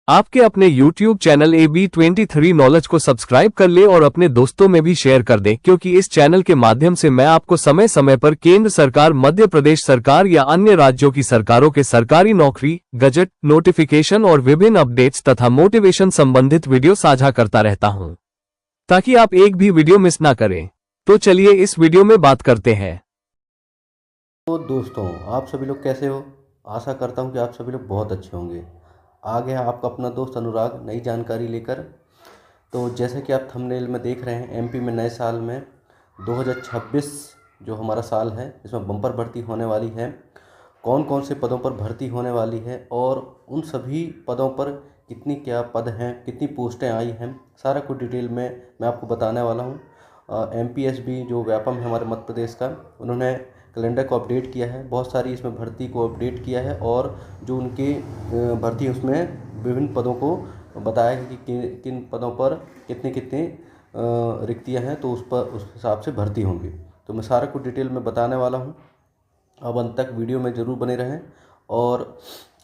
आपके अपने YouTube channel AB23 knowledge को सब्सक्राइब कर ले और अपने दोस्तों में भी शेयर कर दें, क्योंकि इस चैनल के माध्यम से मैं आपको समय समय पर केंद्र सरकार, मध्य प्रदेश सरकार या अन्य राज्यों की सरकारों के सरकारी नौकरी, गजट, नोटिफिकेशन और विभिन्न अपडेट्स तथा मोटिवेशन संबंधित वीडियो साझा करता रहता हूं, ताकि आप एक भी वीडियो मिस ना करें। तो चलिए इस वीडियो में बात करते हैं। तो दोस्तों, आप सभी लोग कैसे हो? आशा करता हूं कि आप सभी लोग बहुत अच्छे होंगे। आ गया आपका अपना दोस्त अनुराग नई जानकारी लेकर। तो जैसे कि आप थंबनेल में देख रहे हैं, एमपी में नए साल में 2026 जो हमारा साल है, इसमें बम्पर भर्ती होने वाली है। कौन कौन से पदों पर भर्ती होने वाली है और उन सभी पदों पर कितनी क्या पद हैं, कितनी पोस्टें आई हैं, सारा कुछ डिटेल में मैं आपको बताने वाला हूँ। एमपीएसबी जो व्यापम है हमारे मध्य प्रदेश का, उन्होंने कैलेंडर को अपडेट किया है, बहुत सारी इसमें भर्ती को अपडेट किया है और जो उनकी भर्ती है उसमें विभिन्न पदों को बताया है कि किन पदों पर कितनी कितनी रिक्तियां हैं, तो उस हिसाब से भर्ती होंगी। तो मैं सारा कुछ डिटेल में बताने वाला हूं। अब अंत तक वीडियो में ज़रूर बने रहें। और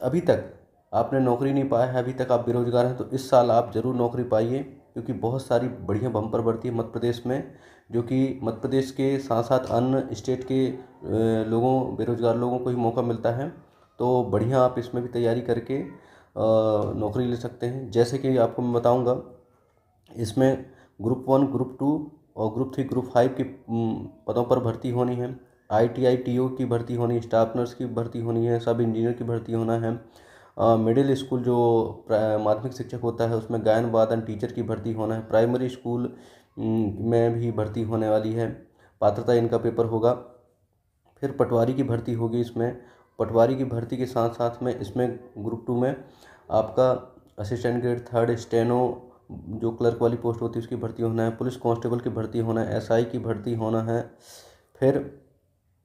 अभी तक आपने नौकरी नहीं पाया है, अभी तक आप बेरोजगार हैं, तो इस साल आप ज़रूर नौकरी पाइए, क्योंकि बहुत सारी बढ़िया बम्पर भर्ती है मध्य प्रदेश में, जो कि मध्य प्रदेश के साथ साथ अन्य स्टेट के बेरोजगार लोगों को ही मौका मिलता है। तो बढ़िया आप इसमें भी तैयारी करके नौकरी ले सकते हैं। जैसे कि आपको मैं बताऊंगा, इसमें ग्रुप 1, ग्रुप 2 और ग्रुप 3, ग्रुप 5 की पदों पर भर्ती होनी है। ITI TO की भर्ती होनी है, स्टाफ नर्स की भर्ती होनी है, सब इंजीनियर की भर्ती होना है। मिडिल स्कूल जो माध्यमिक शिक्षक होता है उसमें गायन वादन टीचर की भर्ती होना है। प्राइमरी स्कूल में भी भर्ती होने वाली है, पात्रता इनका पेपर होगा। फिर पटवारी की भर्ती होगी। इसमें पटवारी की भर्ती के साथ साथ में इसमें ग्रुप 2 में आपका असिस्टेंट ग्रेड 3 स्टेनो जो क्लर्क वाली पोस्ट होती है उसकी भर्ती होना है। पुलिस कांस्टेबल की भर्ती होना है, SI की भर्ती होना है। फिर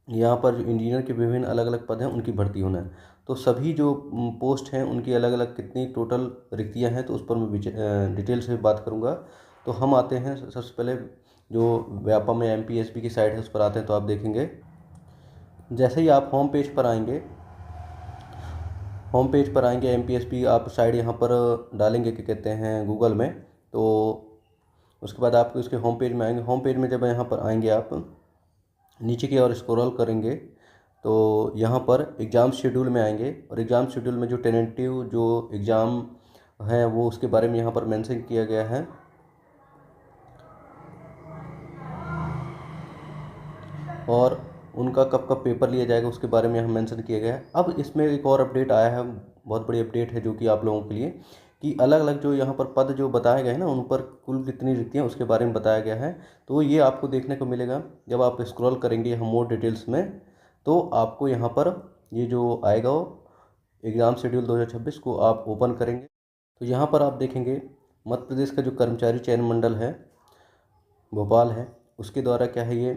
यहाँ पर जो इंजीनियर के विभिन्न अलग अलग पद हैं उनकी भर्ती होना है। तो सभी जो पोस्ट हैं उनकी अलग अलग कितनी टोटल रिक्तियाँ हैं, तो उस पर मैं डिटेल से बात करूँगा। तो हम आते हैं सबसे पहले जो व्यापम में MPSB की साइट है उस पर आते हैं। तो आप देखेंगे, जैसे ही आप होम पेज पर आएंगे MPSB आप साइड यहाँ पर डालेंगे, क्या कहते हैं, गूगल में। तो उसके बाद आपको इसके होम पेज में आएंगे। होम पेज में जब यहाँ पर आएंगे, आप नीचे की ओर स्क्रॉल करेंगे तो यहाँ पर एग्ज़ाम शेड्यूल में आएंगे, और एग्ज़ाम शेड्यूल में जो टेनेटिव जो एग्ज़ाम है वो उसके बारे में यहाँ पर मेंशन किया गया है। और उनका कब कब पेपर लिया जाएगा उसके बारे में यहाँ मेंशन किया गया है। अब इसमें एक और अपडेट आया है, बहुत बड़ी अपडेट है जो कि आप लोगों के लिए, कि अलग अलग जो यहाँ पर पद जो बताए गए हैं ना, उन पर कुल कितनी रिक्तियाँ उसके बारे में बताया गया है। तो ये आपको देखने को मिलेगा जब आप स्क्रॉल करेंगे यहाँ मोर डिटेल्स में। तो आपको यहाँ पर ये जो आएगा एग्ज़ाम शेड्यूल 2026 को आप ओपन करेंगे तो यहाँ पर आप देखेंगे मध्य प्रदेश का जो कर्मचारी चयन मंडल है भोपाल है, उसके द्वारा क्या है, ये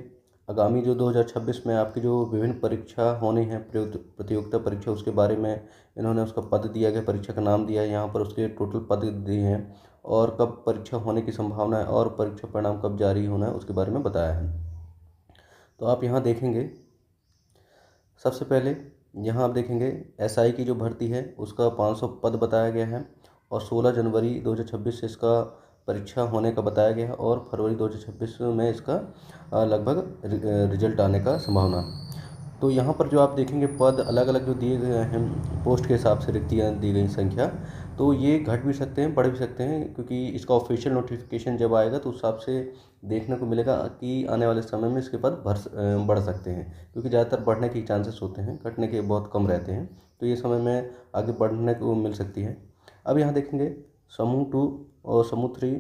आगामी जो 2026 में आपकी जो विभिन्न परीक्षा होनी है, प्रतियोगिता परीक्षा, उसके बारे में इन्होंने उसका पद दिया गया, परीक्षा का नाम दिया है, यहाँ पर उसके टोटल पद दिए हैं और कब परीक्षा होने की संभावना है और परीक्षा परिणाम कब जारी होना है उसके बारे में बताया है। तो आप यहाँ देखेंगे, सबसे पहले यहाँ आप देखेंगे SI की जो भर्ती है उसका 500 पद बताया गया है और 16 जनवरी 2026 से इसका परीक्षा होने का बताया गया है और फरवरी 2026 में इसका लगभग रिजल्ट आने का संभावना। तो यहाँ पर जो आप देखेंगे पद अलग अलग जो दिए गए हैं पोस्ट के हिसाब से रिक्तियाँ दी गई संख्या, तो ये घट भी सकते हैं, बढ़ भी सकते हैं, क्योंकि इसका ऑफिशियल नोटिफिकेशन जब आएगा तो उस हिसाब से देखने को मिलेगा कि आने वाले समय में इसके पद बढ़ सकते हैं, क्योंकि ज़्यादातर बढ़ने के चांसेस होते हैं, घटने के बहुत कम रहते हैं। तो ये समय में आगे बढ़ने को मिल सकती है। अब यहाँ देखेंगे समूह 2 और समूह 3,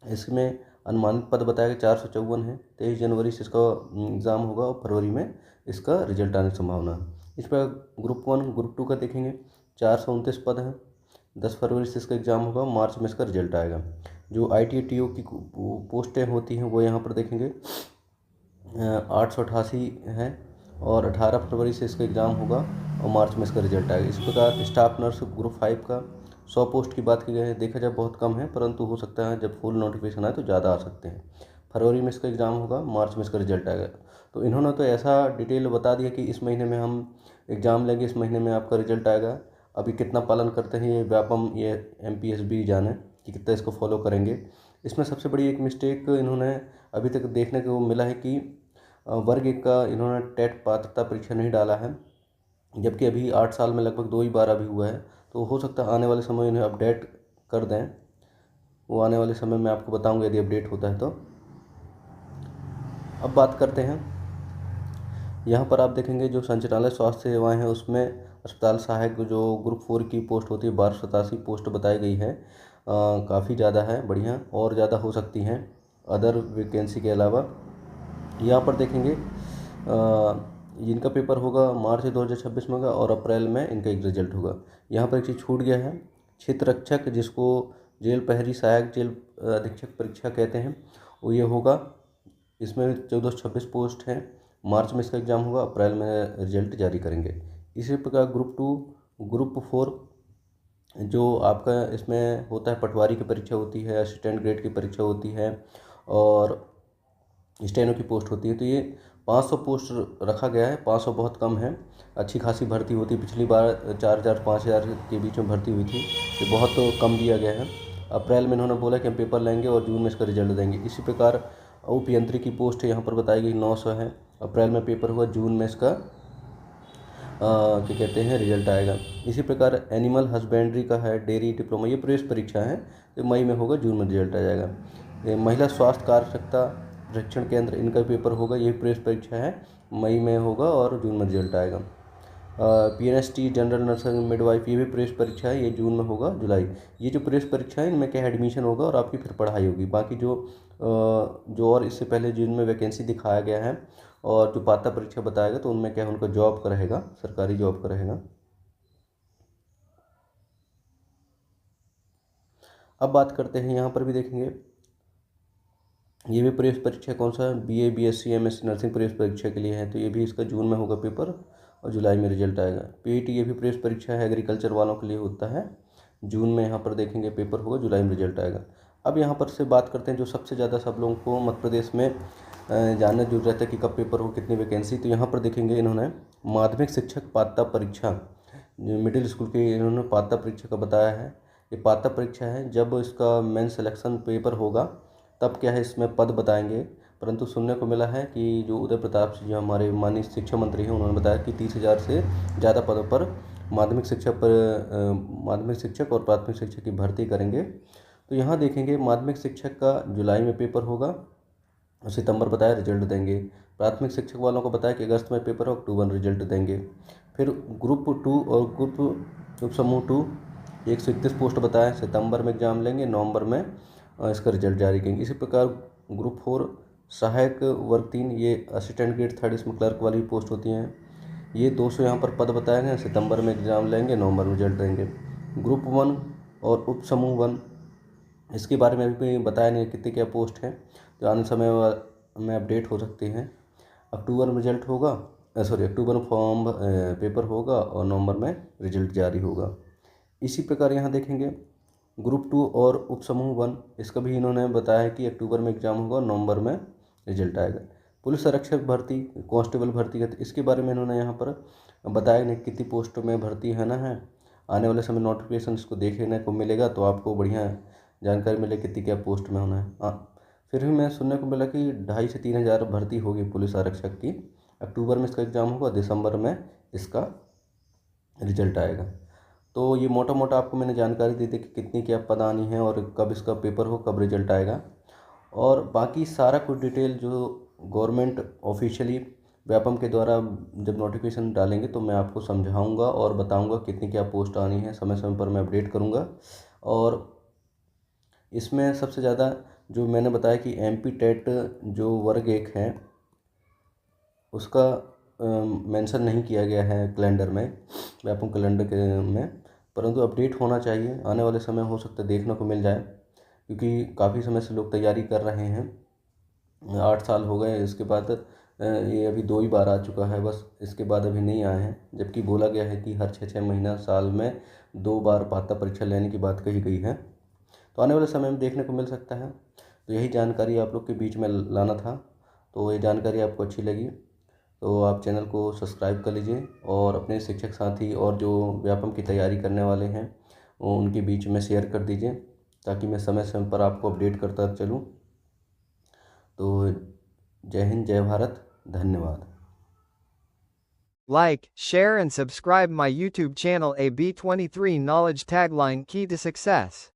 इसमें अनुमानित पद बताया गया 454 है। 23 जनवरी से इसका एग्ज़ाम होगा और फरवरी में इसका रिजल्ट आने की संभावना है। इस पर ग्रुप 1, ग्रुप 2 का देखेंगे 429 पद हैं। 10 फरवरी से इसका एग्ज़ाम होगा, मार्च में इसका रिजल्ट आएगा। जो ITI TO की पोस्टें होती हैं वो यहाँ पर देखेंगे 888 हैं और 18 फरवरी से इसका एग्ज़ाम होगा और मार्च में इसका रिजल्ट आएगा। इस प्रकार स्टाफ नर्स ग्रुप 5 का 100 पोस्ट की बात की गई है, देखा जाए बहुत कम है, परंतु हो सकता है जब फुल नोटिफिकेशन आए तो ज़्यादा आ सकते हैं। फरवरी में इसका एग्ज़ाम होगा, मार्च में इसका रिजल्ट आएगा। तो इन्होंने तो ऐसा डिटेल बता दिया कि इस महीने में हम एग्ज़ाम लेंगे, इस महीने में आपका रिजल्ट आएगा। अभी कितना पालन करते हैं ये व्यापम, ये MPSB जाने कि कितना इसको फॉलो करेंगे। इसमें सबसे बड़ी एक मिस्टेक इन्होंने अभी तक देखने को मिला है कि वर्ग 1 का इन्होंने टेट पात्रता परीक्षा नहीं डाला है, जबकि अभी 8 साल में लगभग 2 ही बार अभी हुआ है। तो हो सकता है आने वाले समय इन्हें अपडेट कर दें, वो आने वाले समय में आपको बताऊंगा यदि अपडेट होता है तो। अब बात करते हैं, यहाँ पर आप देखेंगे जो संचालय स्वास्थ्य सेवाएं हैं उसमें अस्पताल सहायक जो ग्रुप 4 की पोस्ट होती है 1287 पोस्ट बताई गई है। काफ़ी ज़्यादा है, बढ़िया, और ज़्यादा हो सकती हैं अदर वैकेंसी के अलावा। यहाँ पर देखेंगे इनका पेपर होगा मार्च 2026 में होगा और अप्रैल में इनका एक रिजल्ट होगा। यहाँ पर एक चीज़ छूट गया है, क्षेत्र रक्षक जिसको जेल प्रहरी सहायक जेल अधीक्षक परीक्षा कहते हैं, वो ये होगा। इसमें 1426 पोस्ट हैं, मार्च में इसका एग्ज़ाम होगा, अप्रैल में रिजल्ट जारी करेंगे। इसी प्रकार ग्रुप 2 ग्रुप 4 जो आपका इसमें होता है, पटवारी की परीक्षा होती है, असिस्टेंट ग्रेड की परीक्षा होती है और स्टेनो की पोस्ट होती है। तो ये 500 पोस्ट रखा गया है, 500 बहुत कम है, अच्छी खासी भर्ती होती। पिछली बार 4000 5000 के बीच में भर्ती हुई थी, ये बहुत कम दिया गया है। अप्रैल में इन्होंने बोला कि हम पेपर लेंगे और जून में इसका रिजल्ट देंगे। इसी प्रकार उप यंत्री की पोस्ट यहाँ पर बताई गई 900 है, अप्रैल में पेपर हुआ, जून में इसका क्या कहते हैं रिजल्ट आएगा। इसी प्रकार एनिमल हस्बेंड्री का है, डेयरी डिप्लोमा, ये प्रवेश परीक्षा है, तो मई में होगा, जून में रिजल्ट आ जाएगा। ये महिला स्वास्थ्य कार्यक्षमता प्रशिक्षण केंद्र, इनका पेपर होगा, ये प्रवेश परीक्षा है, मई में होगा और जून में रिजल्ट आएगा। PNST जनरल नर्सिंग मिडवाइफ, ये भी प्रवेश परीक्षा है, ये जून में होगा, जुलाई। ये जो प्रवेश परीक्षा है इनमें क्या एडमिशन होगा और आपकी फिर पढ़ाई होगी। बाकी जो और इससे पहले जिनमें वैकेंसी दिखाया गया है और जो पात्रता परीक्षा बताएगा तो उनमें क्या उनका जॉब का रहेगा, सरकारी जॉब का रहेगा। अब बात करते हैं, यहाँ पर भी देखेंगे ये भी प्रवेश परीक्षा कौन सा है, BA BSc MSc नर्सिंग प्रवेश परीक्षा के लिए है, तो ये भी इसका जून में होगा पेपर और जुलाई में रिजल्ट आएगा। PET ये भी प्रवेश परीक्षा है, एग्रीकल्चर वालों के लिए होता है, जून में यहाँ पर देखेंगे पेपर होगा, जुलाई में रिजल्ट आएगा। अब यहाँ पर से बात करते हैं जो सबसे ज़्यादा सब लोगों को मध्य प्रदेश में जानने जरूरत रहता है कि कब पेपर हो, कितनी वैकेंसी। तो यहाँ पर देखेंगे इन्होंने माध्यमिक शिक्षक पात्रता परीक्षा, मिडिल स्कूल की इन्होंने पात्रता परीक्षा का बताया है। ये पात्रता परीक्षा है, जब इसका मेन सिलेक्शन पेपर होगा तब क्या है इसमें पद बताएंगे। परंतु सुनने को मिला है कि जो उदय प्रताप सिंह जो हमारे माननीय शिक्षा मंत्री हैं, उन्होंने बताया कि 30,000 से ज़्यादा पदों पर माध्यमिक शिक्षक और प्राथमिक शिक्षक की भर्ती करेंगे। तो यहाँ देखेंगे माध्यमिक शिक्षक का जुलाई में पेपर होगा, सितंबर बताया रिजल्ट देंगे। प्राथमिक शिक्षक वालों को बताया कि अगस्त में पेपर हो, अक्टूबर में रिजल्ट देंगे। फिर ग्रुप 2 और ग्रुप समूह 2 131 पोस्ट बताया, सितंबर में एग्जाम लेंगे, नवंबर में इसका रिजल्ट जारी करेंगे। इसी प्रकार ग्रुप 4 सहायक वर्ग 3, ये असिस्टेंट ग्रेड 3 इसमें क्लर्क वाली पोस्ट होती हैं, ये 200 यहाँ पर पद बताए गए, सितंबर में एग्ज़ाम लेंगे, नवंबर में रिजल्ट देंगे। ग्रुप 1 और उप समूह 1, इसके बारे में अभी बताया नहीं कितनी क्या पोस्ट है, तो आने समय में अपडेट हो सकती हैं। अक्टूबर में रिजल्ट होगा, अक्टूबर में फॉर्म पेपर होगा और नवंबर में रिजल्ट जारी होगा। इसी प्रकार यहाँ देखेंगे ग्रुप 2 और उप समूह 1, इसका भी इन्होंने बताया कि अक्टूबर में एग्जाम होगा और नवंबर में रिजल्ट आएगा। पुलिस आरक्षक भर्ती, कांस्टेबल भर्ती का, इसके बारे में इन्होंने यहाँ पर बताया नहीं कितनी पोस्ट में भर्ती है ना है। आने वाले समय नोटिफिकेशन इसको देखने को मिलेगा तो आपको बढ़िया जानकारी मिले कितनी क्या पोस्ट में होना है। फिर भी मैं सुनने को मिला कि 2,500 से 3,000 भर्ती होगी पुलिस आरक्षक की। अक्टूबर में इसका एग्ज़ाम होगा, दिसंबर में इसका रिजल्ट आएगा। तो ये मोटा मोटा आपको मैंने जानकारी दी थी कि कितनी क्या पद आनी है और कब इसका पेपर हो, कब रिजल्ट आएगा। और बाकी सारा कुछ डिटेल जो गवर्नमेंट ऑफिशियली व्यापम के द्वारा जब नोटिफिकेशन डालेंगे तो मैं आपको समझाऊंगा और बताऊंगा कितनी क्या पोस्ट आनी है, समय समय पर मैं अपडेट करूंगा। और इसमें सबसे ज़्यादा जो मैंने बताया कि MP टेट जो वर्ग 1 है उसका मेंशन नहीं किया गया है कैलेंडर में, व्यापम कैलेंडर के में, परंतु अपडेट होना चाहिए। आने वाले समय हो सकता है देखने को मिल जाए, क्योंकि काफ़ी समय से लोग तैयारी कर रहे हैं। 8 साल हो गए, इसके बाद ये अभी 2 ही बार आ चुका है बस, इसके बाद अभी नहीं आए हैं, जबकि बोला गया है कि हर 6-6 महीना साल में 2 बार पात्रता परीक्षा लेने की बात कही गई है। तो आने वाले समय में देखने को मिल सकता है। तो यही जानकारी आप लोग के बीच में लाना था, तो ये जानकारी आपको अच्छी लगी तो आप चैनल को सब्सक्राइब कर लीजिए और अपने शिक्षक साथी और जो व्यापम की तैयारी करने वाले हैं उनके बीच में शेयर कर दीजिए, ताकि मैं समय समय पर आपको अपडेट करता चलूँ। तो जय हिंद, जय भारत, धन्यवाद। Like, share and subscribe my YouTube channel AB23 Knowledge Tagline Key to Success.